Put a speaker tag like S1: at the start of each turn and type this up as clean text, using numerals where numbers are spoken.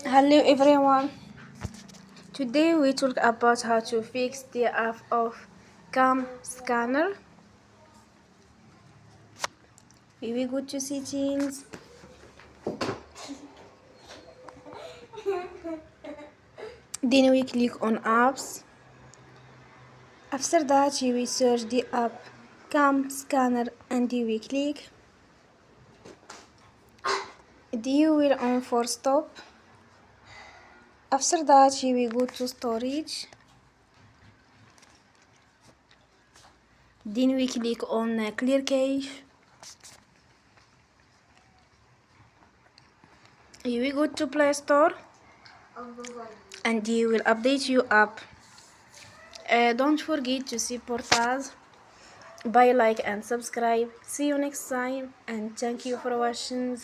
S1: Hello everyone. Today we talk about how to fix the app of CamScanner. We go to settings. Then we click on apps. After that we search the app CamScanner and we click. Then you will on for stop. After that we go to storage. Then we click on clear cache. We go to Play Store and you will update your app. Don't forget to support us by like and subscribe. See you next time and thank you for watching.